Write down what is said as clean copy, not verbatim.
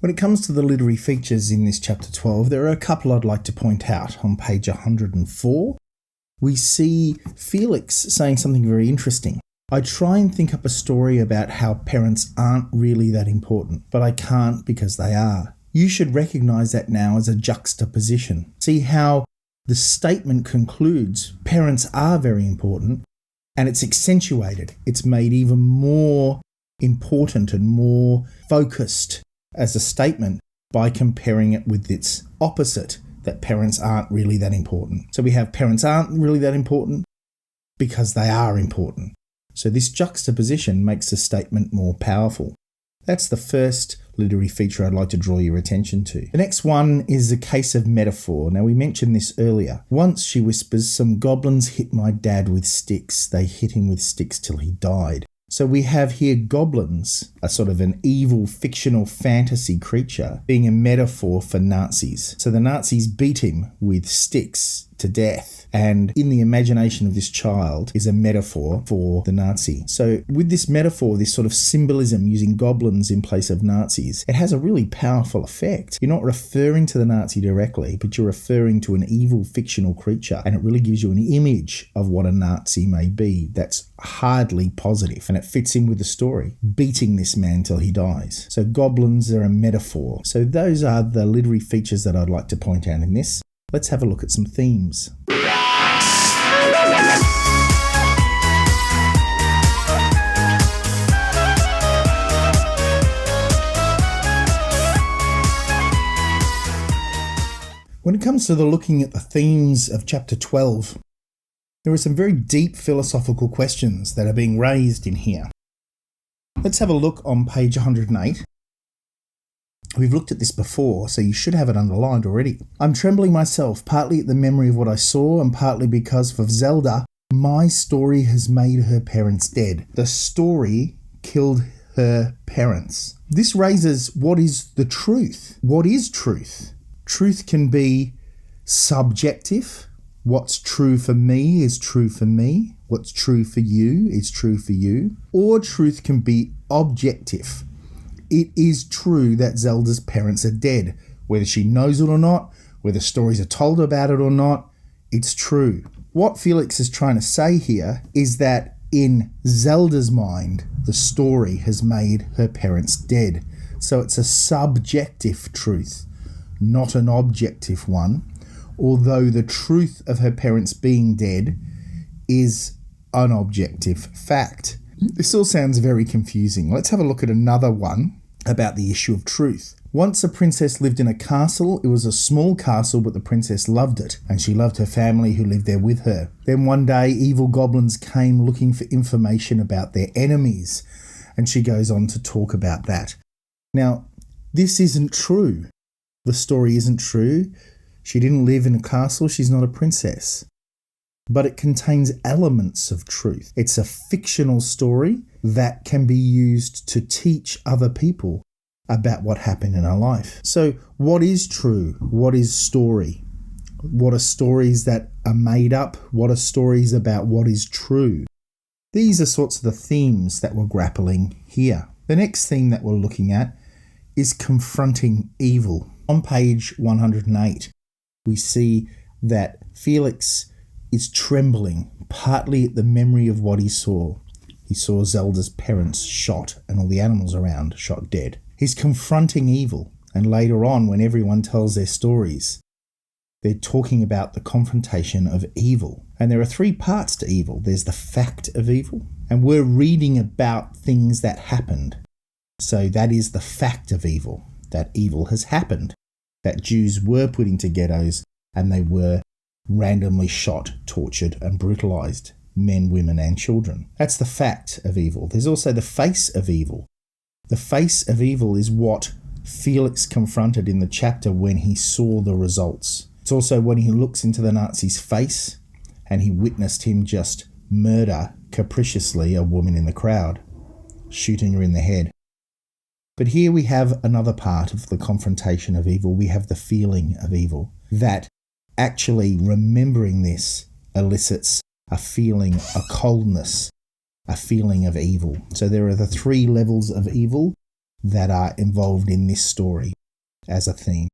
When it comes to the literary features in this chapter 12, there are a couple I'd like to point out. On page 104, we see Felix saying something very interesting. I try and think up a story about how parents aren't really that important, but I can't because they are. You should recognise that now as a juxtaposition. See how the statement concludes, parents are very important, and it's accentuated. It's made even more important and more focused as a statement by comparing it with its opposite, that parents aren't really that important. So we have parents aren't really that important because they are important. So this juxtaposition makes the statement more powerful. That's the first literary feature I'd like to draw your attention to. The next one is a case of metaphor. Now, we mentioned this earlier. Once, she whispers, some goblins hit my dad with sticks. They hit him with sticks till he died. So we have here goblins, a sort of an evil fictional fantasy creature, being a metaphor for Nazis. So the Nazis beat him with sticks to death, and in the imagination of this child is a metaphor for the Nazi. So with this metaphor, this sort of symbolism using goblins in place of Nazis, it has a really powerful effect. You're not referring to the Nazi directly, but you're referring to an evil fictional creature, and it really gives you an image of what a Nazi may be that's hardly positive, and it fits in with the story, beating this man till he dies. So goblins are a metaphor. So those are the literary features that I'd like to point out in this. Let's have a look at some themes. When it comes to looking at the themes of chapter 12, there are some very deep philosophical questions that are being raised in here. Let's have a look on page 108. We've looked at this before, so you should have it underlined already. I'm trembling myself, partly at the memory of what I saw and partly because for Zelda, my story has made her parents dead. The story killed her parents. This raises what is the truth? What is truth? Truth can be subjective. What's true for me is true for me. What's true for you is true for you. Or truth can be objective. It is true that Zelda's parents are dead. Whether she knows it or not, whether stories are told about it or not, it's true. What Felix is trying to say here is that in Zelda's mind, the story has made her parents dead. So it's a subjective truth, not an objective one, although the truth of her parents being dead is an objective fact. This all sounds very confusing. Let's have a look at another one about the issue of truth. Once a princess lived in a castle. It was a small castle, but the princess loved it, and she loved her family who lived there with her. Then one day, evil goblins came looking for information about their enemies, and she goes on to talk about that. Now, this isn't true. The story isn't true. She didn't live in a castle. She's not a princess. But it contains elements of truth. It's a fictional story that can be used to teach other people about what happened in our life. So what is true? What is story? What are stories that are made up? What are stories about what is true? These are sorts of the themes that we're grappling here. The next theme that we're looking at is confronting evil. On page 108, we see that Felix is trembling, partly at the memory of what he saw. He saw Zelda's parents shot and all the animals around shot dead. He's confronting evil, and later on, when everyone tells their stories, they're talking about the confrontation of evil. And there are three parts to evil. There's the fact of evil, and we're reading about things that happened. So that is the fact of evil, that evil has happened, that Jews were put into ghettos and they were randomly shot, tortured and brutalized, men, women and children. That's the fact of evil. There's also the face of evil. The face of evil is what Felix confronted in the chapter when he saw the results. It's also when he looks into the Nazi's face and he witnessed him just murder capriciously a woman in the crowd, shooting her in the head. But here we have another part of the confrontation of evil. We have the feeling of evil, that actually remembering this elicits a feeling, a coldness, a feeling of evil. So there are the three levels of evil that are involved in this story. as a theme.